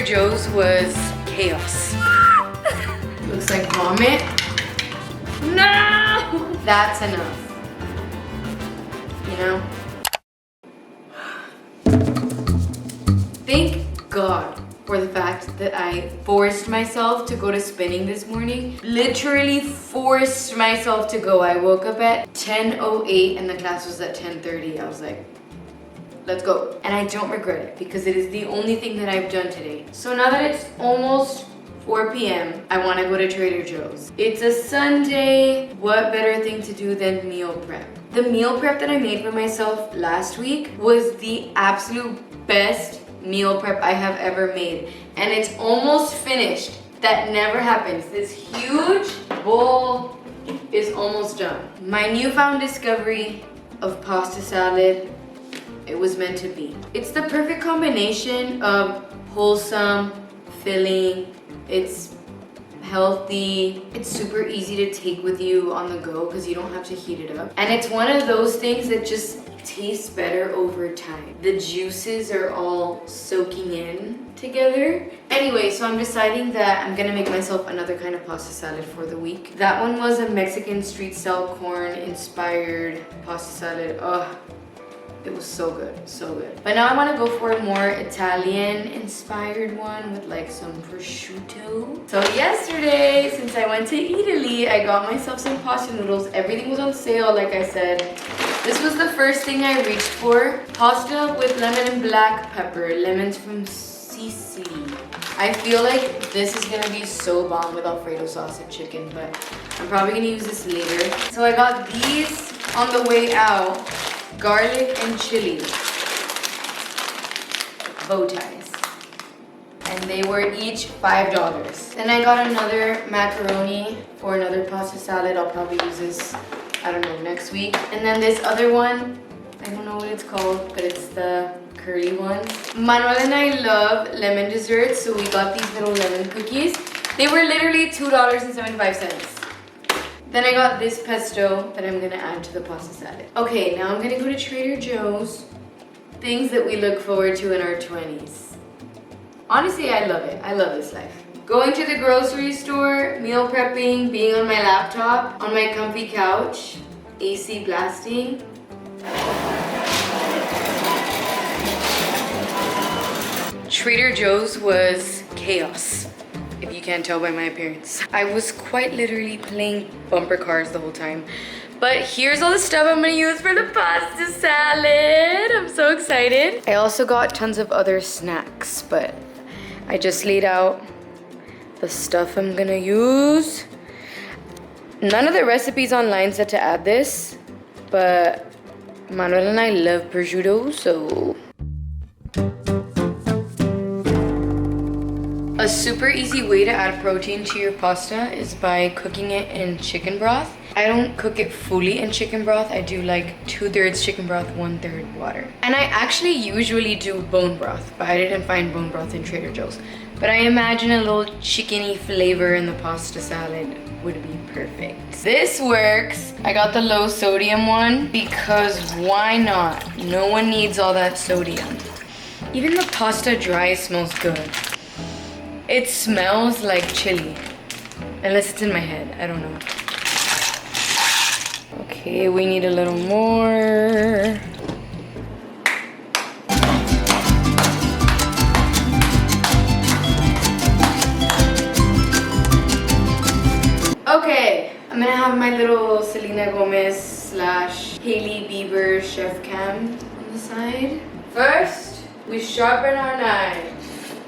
Trader Joe's was chaos. Looks like vomit. No! That's enough. You know? Thank God for the fact that I forced myself to go to spinning this morning. Literally forced myself to go. I woke up at 10:08 and the class was at 10:30. I was like, let's go. And I don't regret it because it is the only thing that I've done today. So now that it's almost 4 p.m., I want to go to Trader Joe's. It's a Sunday. What better thing to do than meal prep? The meal prep that I made for myself last week was the absolute best meal prep I have ever made. And it's almost finished. That never happens. This huge bowl is almost done. My newfound discovery of pasta salad, it was meant to be. It's the perfect combination of wholesome, filling, it's healthy, it's super easy to take with you on the go because you don't have to heat it up. And it's one of those things that just tastes better over time. The juices are all soaking in together. Anyway, so I'm deciding that I'm gonna make myself another kind of pasta salad for the week. That one was a Mexican street style corn inspired pasta salad. Oh, it was so good, so good. But now I want to go for a more Italian inspired one with like some prosciutto. So yesterday, since I went to Italy, I got myself some pasta noodles. Everything was on sale, like I said. This was the first thing I reached for. Pasta with lemon and black pepper. Lemons from Sicily. I feel like this is gonna be so bomb with Alfredo sauce and chicken, but I'm probably gonna use this later. So I got these on the way out. Garlic and chili bow ties, and they were each $5. Then I got another macaroni for another pasta salad. I'll probably use this, I don't know, next week. And then this other one, I don't know what it's called, but it's the curly one. Manuel and I love lemon desserts, so we got these little lemon cookies. They were literally $2.75. Then I got this pesto that I'm gonna add to the pasta salad. Okay, now I'm gonna go to Trader Joe's. Things that we look forward to in our 20s. Honestly, I love it. I love this life. Going to the grocery store, meal prepping, being on my laptop, on my comfy couch, AC blasting. Trader Joe's was chaos, if you can't tell by my appearance. I was quite literally playing bumper cars the whole time. But here's all the stuff I'm gonna use for the pasta salad. I'm so excited. I also got tons of other snacks, but I just laid out the stuff I'm gonna use. None of the recipes online said to add this, but Manuel and I love prosciutto, so. A super easy way to add protein to your pasta is by cooking it in chicken broth. I don't cook it fully in chicken broth. I do like 2/3 chicken broth, 1/3 water. And I actually usually do bone broth, but I didn't find bone broth in Trader Joe's. But I imagine a little chickeny flavor in the pasta salad would be perfect. This works. I got the low sodium one because why not? No one needs all that sodium. Even the pasta dry smells good. It smells like chili, unless it's in my head, I don't know. Okay, we need a little more. Okay, I'm gonna have my little Selena Gomez / Hailey Bieber chef cam on the side. First, we sharpen our knife.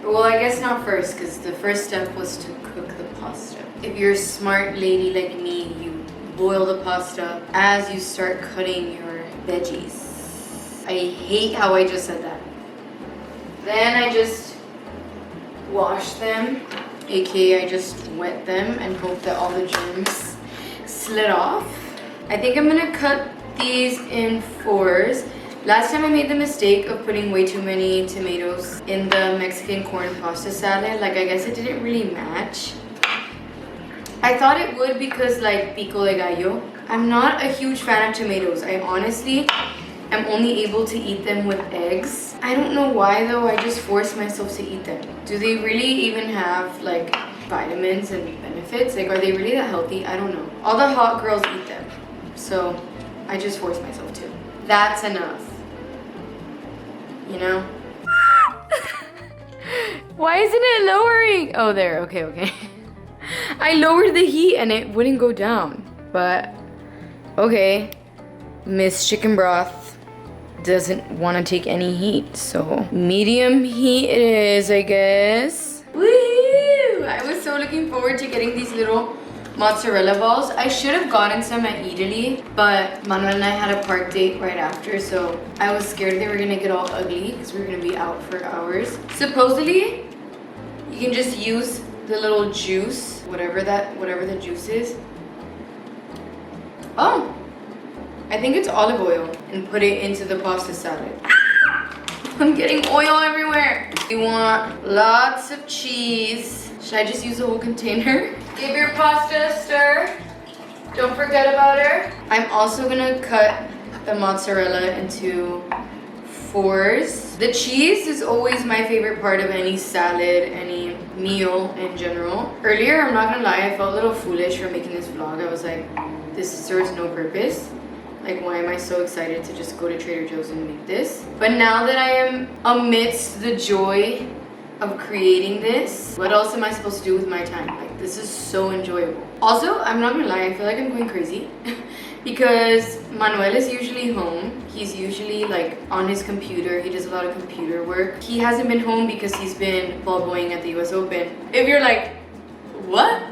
Well, I guess not first, because the first step was to cook the pasta. If you're a smart lady like me, you boil the pasta as you start cutting your veggies. I hate how I just said that. Then I just wash them, aka I just wet them and hope that all the germs slid off. I think I'm gonna cut these in 4s. Last time I made the mistake of putting way too many tomatoes in the Mexican corn pasta salad. Like, I guess it didn't really match. I thought it would because like pico de gallo. I'm not a huge fan of tomatoes. I honestly I'm only able to eat them with eggs. I don't know why though, I just force myself to eat them. Do they really even have like vitamins and benefits? Like, are they really that healthy? I don't know. All the hot girls eat them, so I just force myself to. That's enough, you know? Why isn't it lowering? Oh, there, okay. I lowered the heat and it wouldn't go down, but okay. Miss Chicken Broth doesn't want to take any heat, so medium heat it is, I guess. Woohoo! I was so looking forward to getting these little mozzarella balls. I should have gotten some at Italy, but Manuel and I had a park date right after, so I was scared they were gonna get all ugly because we were gonna be out for hours. Supposedly, you can just use the little juice, whatever the juice is. Oh, I think it's olive oil, and put it into the pasta salad. I'm getting oil everywhere. You want lots of cheese. Should I just use the whole container? Give your pasta a stir. Don't forget about her. I'm also gonna cut the mozzarella into 4s. The cheese is always my favorite part of any salad, any meal in general. Earlier, I'm not gonna lie, I felt a little foolish for making this vlog. I was like, this serves no purpose. Like, why am I so excited to just go to Trader Joe's and make this? But now that I am amidst the joy of creating this, what else am I supposed to do with my time? Like, this is so enjoyable. Also, I'm not gonna lie, I feel like I'm going crazy because Manuel is usually home. He's usually like on his computer. He does a lot of computer work. He hasn't been home because he's been ball boying at the US Open. If you're like, what?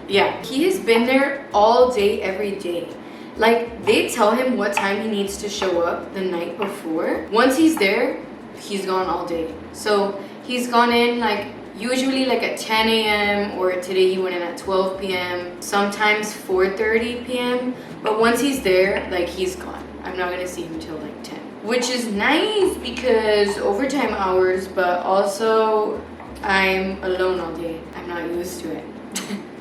Yeah, he has been there all day, every day. Like, they tell him what time he needs to show up the night before. Once he's there, he's gone all day. So he's gone in like usually like at 10 a.m. or today he went in at 12 p.m. Sometimes 4:30 p.m. But once he's there, like, he's gone. I'm not gonna see him until like 10. Which is nice because overtime hours, but also I'm alone all day. I'm not used to it.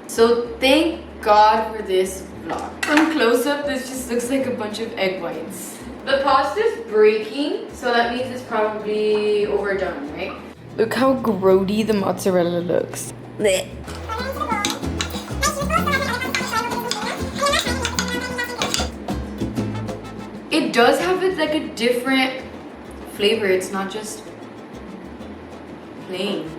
So thank God for this vlog. From close up, this just looks like a bunch of egg whites. The pasta's breaking, so that means it's probably overdone, right? Look how grody the mozzarella looks. Blech. It does have like a different flavor. It's not just plain.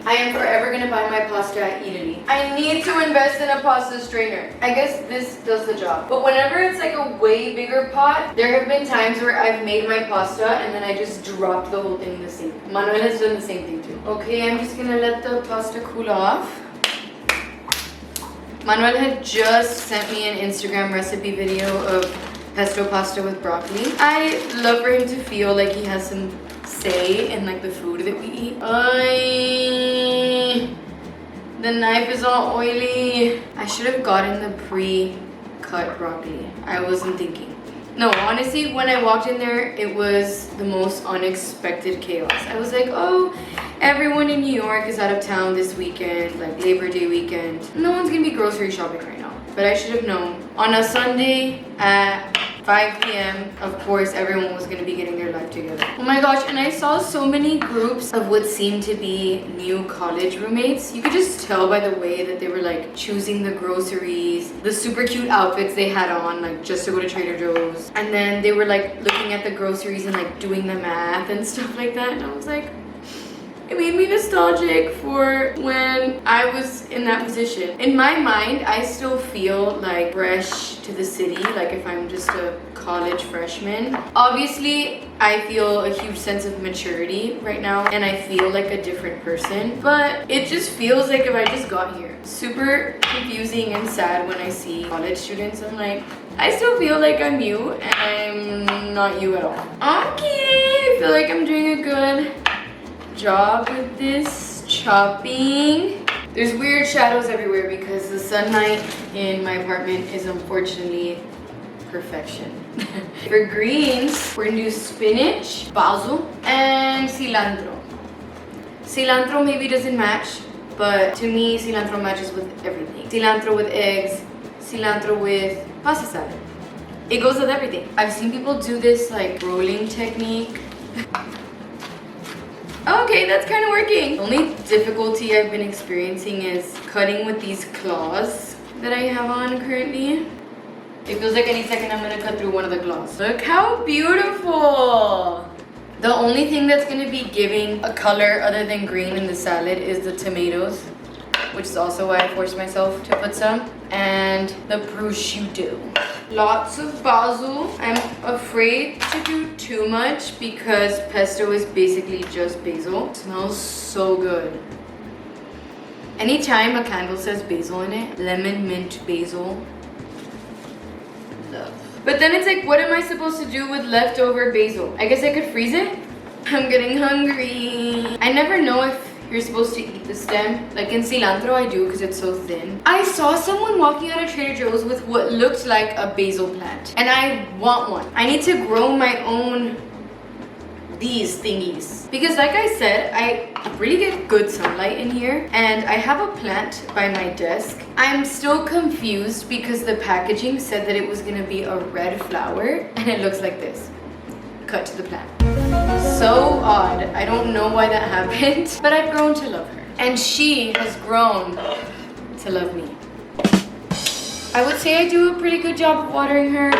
I am forever gonna buy my pasta at Italy. I need to invest in a pasta strainer. I guess this does the job. But whenever it's like a way bigger pot, there have been times where I've made my pasta and then I just drop the whole thing in the sink. Manuel has done the same thing too. Okay, I'm just gonna let the pasta cool off. Manuel had just sent me an Instagram recipe video of pesto pasta with broccoli. I love for him to feel like he has some say in like the food that we eat. The knife is all oily. I should have gotten the pre-cut broccoli. I wasn't thinking. No, honestly, when I walked in there, it was the most unexpected chaos. I was like, oh, everyone in New York is out of town this weekend, like Labor Day weekend. No one's gonna be grocery shopping right now. But I should have known. On a Sunday at 5 p.m., of course, everyone was gonna be getting their life together. Oh my gosh, and I saw so many groups of what seemed to be new college roommates. You could just tell by the way that they were like choosing the groceries, the super cute outfits they had on, like just to go to Trader Joe's. And then they were like looking at the groceries and like doing the math and stuff like that. And I was like, it made me nostalgic for when I was in that position. In my mind, I still feel like fresh to the city, like if I'm just a college freshman. Obviously, I feel a huge sense of maturity right now and I feel like a different person, but it just feels like if I just got here. Super confusing and sad when I see college students. I'm like, I still feel like I'm you and I'm not you at all. Okay, I feel like I'm doing a good job with this chopping. There's weird shadows everywhere because the sunlight in my apartment is unfortunately perfection. For greens, we're gonna do spinach, basil, and cilantro. Cilantro maybe doesn't match, but to me, cilantro matches with everything. Cilantro with eggs, cilantro with pasta salad. It goes with everything. I've seen people do this like rolling technique. Okay, that's kind of working. The only difficulty I've been experiencing is cutting with these claws that I have on currently. It feels like any second I'm gonna cut through one of the claws. Look how beautiful! The only thing that's gonna be giving a color other than green in the salad is the tomatoes, which is also why I forced myself to put some, and the prosciutto. Lots of basil. I'm afraid to do too much because pesto is basically just basil. It smells so good. Anytime a candle says basil in it, lemon, mint, basil, love. But then it's like, what am I supposed to do with leftover basil? I guess I could freeze it? I'm getting hungry. I never know if you're supposed to eat the stem. Like in cilantro, I do because it's so thin. I saw someone walking out of Trader Joe's with what looked like a basil plant. And I want one. I need to grow my own these thingies. Because like I said, I really get good sunlight in here. And I have a plant by my desk. I'm still confused because the packaging said that it was gonna be a red flower. And it looks like this. Cut to the plant. So odd. I don't know why that happened, but I've grown to love her. And she has grown to love me. I would say I do a pretty good job of watering her.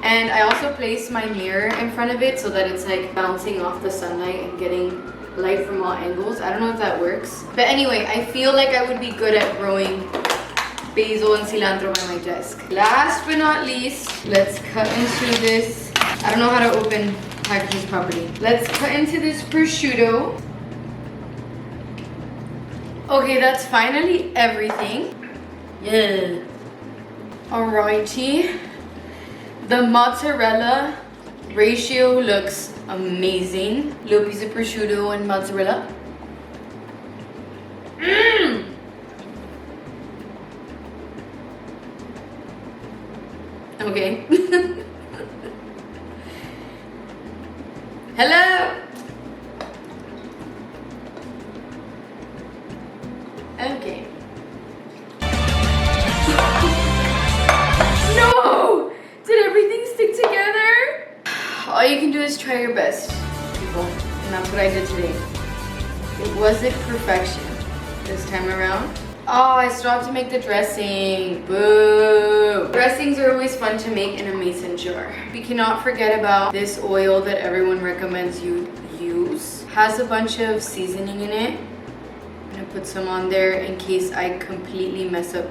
And I also place my mirror in front of it so that it's like bouncing off the sunlight and getting light from all angles. I don't know if that works. But anyway, I feel like I would be good at growing basil and cilantro by my desk. Last but not least, let's cut into this. I don't know how to open packages properly. Let's cut into this prosciutto. Okay, that's finally everything. Yeah. Alrighty. The mozzarella ratio looks amazing. Little piece of prosciutto and mozzarella. Mmm! Okay. Hello! Okay. No! Did everything stick together? All you can do is try your best, people. And that's what I did today. It wasn't perfection this time around. Oh, I still have to make the dressing. Boo! Dressings are always fun to make in a mason jar. We cannot forget about this oil that everyone recommends you use. Has a bunch of seasoning in it. I'm gonna put some on there in case I completely mess up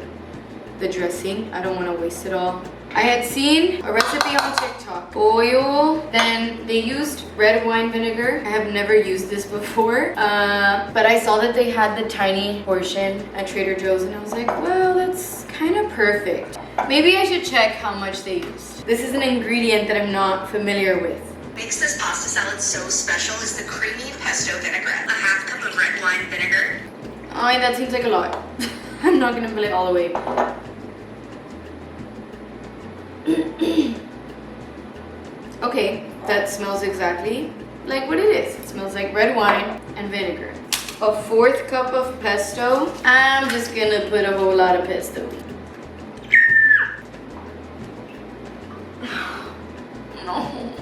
the dressing. I don't want to waste it all. I had seen a recipe on TikTok. Oil, then they used red wine vinegar. I have never used this before, but I saw that they had the tiny portion at Trader Joe's and I was like, well, that's kind of perfect. Maybe I should check how much they used. This is an ingredient that I'm not familiar with. Makes this pasta salad so special is the creamy pesto vinaigrette. A half cup of red wine vinegar. Oh, that seems like a lot. I'm not gonna fill it all the way. Okay, that smells exactly like what it is. It smells like red wine and vinegar. A 4th cup of pesto. I'm just gonna put a whole lot of pesto. No.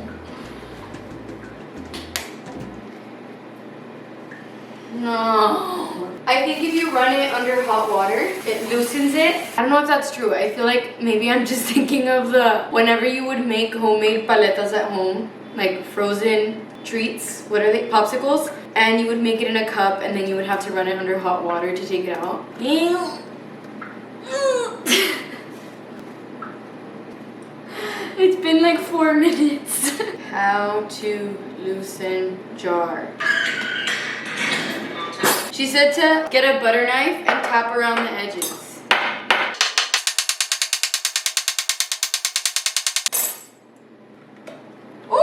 No. I think if you run it under hot water, it loosens it. I don't know if that's true. I feel like maybe I'm just thinking of whenever you would make homemade paletas at home, like frozen treats, what are they? Popsicles. And you would make it in a cup and then you would have to run it under hot water to take it out. It's been like 4 minutes. How to loosen jar. She said to get a butter knife and tap around the edges. Ooh!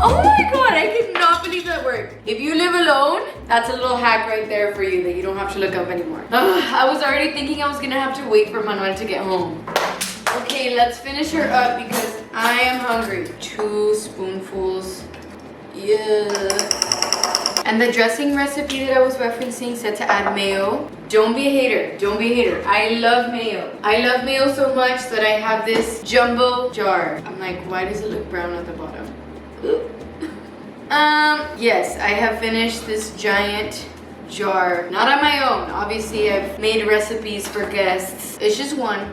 Oh my god, I cannot believe that worked. If you live alone, that's a little hack right there for you that you don't have to look up anymore. I was already thinking I was gonna have to wait for Manuel to get home. Okay, let's finish her up because I am hungry. 2 spoonfuls. Yeah. And the dressing recipe that I was referencing said to add mayo. Don't be a hater. Don't be a hater. I love mayo. I love mayo so much that I have this jumbo jar. I'm like, why does it look brown at the bottom? Yes, I have finished this giant jar. Not on my own. Obviously, I've made recipes for guests. It's just one.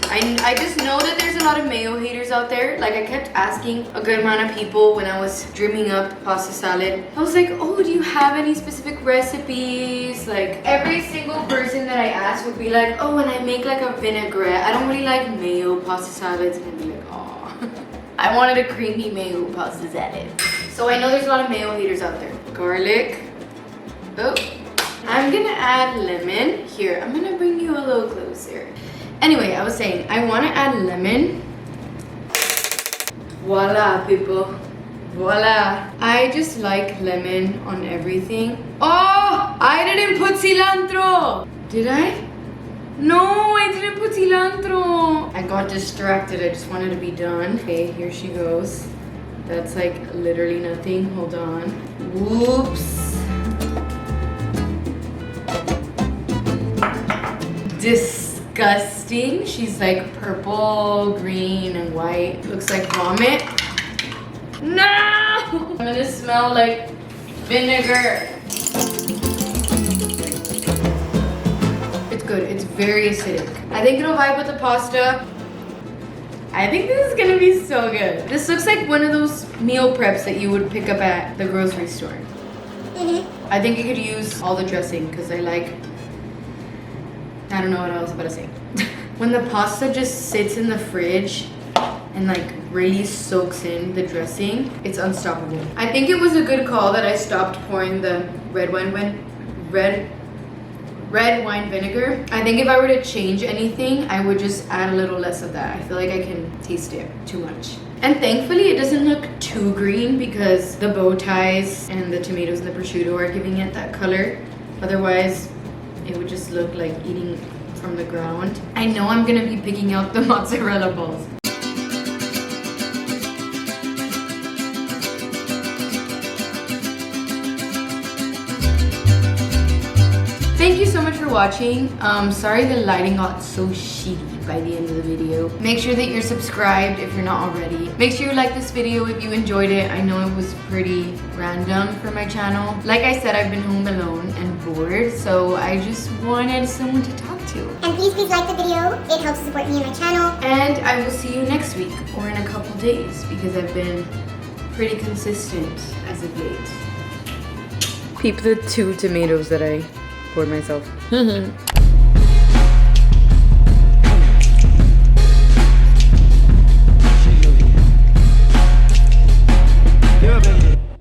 I just know that there's a lot of mayo haters out there. Like, I kept asking a good amount of people when I was dreaming up pasta salad. I was like, oh, do you have any specific recipes? Like, every single person that I asked would be like, oh, and I make like a vinaigrette. I don't really like mayo pasta salads. And I'd be like, oh. I wanted a creamy mayo pasta salad. So I know there's a lot of mayo haters out there. Garlic. Oh. I'm gonna add lemon. Here, I'm gonna bring you a little closer. Anyway, I was saying, I want to add lemon. Voila, people. Voila. I just like lemon on everything. Oh, I didn't put cilantro. Did I? No, I didn't put cilantro. I got distracted. I just wanted to be done. Okay, here she goes. That's like literally nothing. Hold on. Whoops. Disgusting. She's like purple, green, and white. Looks like vomit. No! I'm gonna smell like vinegar. It's good. It's very acidic. I think it'll vibe with the pasta. I think this is gonna be so good. This looks like one of those meal preps that you would pick up at the grocery store. I think you could use all the dressing because I don't know what I was about to say. When the pasta just sits in the fridge and like really soaks in the dressing, it's unstoppable. I think it was a good call that I stopped pouring the red wine vinegar. I think if I were to change anything, I would just add a little less of that. I feel like I can taste it too much. And thankfully it doesn't look too green because the bow ties and the tomatoes and the prosciutto are giving it that color. Otherwise, it would just look like eating from the ground. I know I'm gonna be picking out the mozzarella balls. Thank you so much for watching. Sorry the lighting got so shitty by the end of the video. Make sure that you're subscribed if you're not already. Make sure you like this video if you enjoyed it. I know it was pretty random for my channel. Like I said, I've been home alone and bored, so I just wanted someone to talk to. And please like the video. It helps support me and my channel. And I will see you next week or in a couple days because I've been pretty consistent as of late. Peep the 2 tomatoes that I poured myself.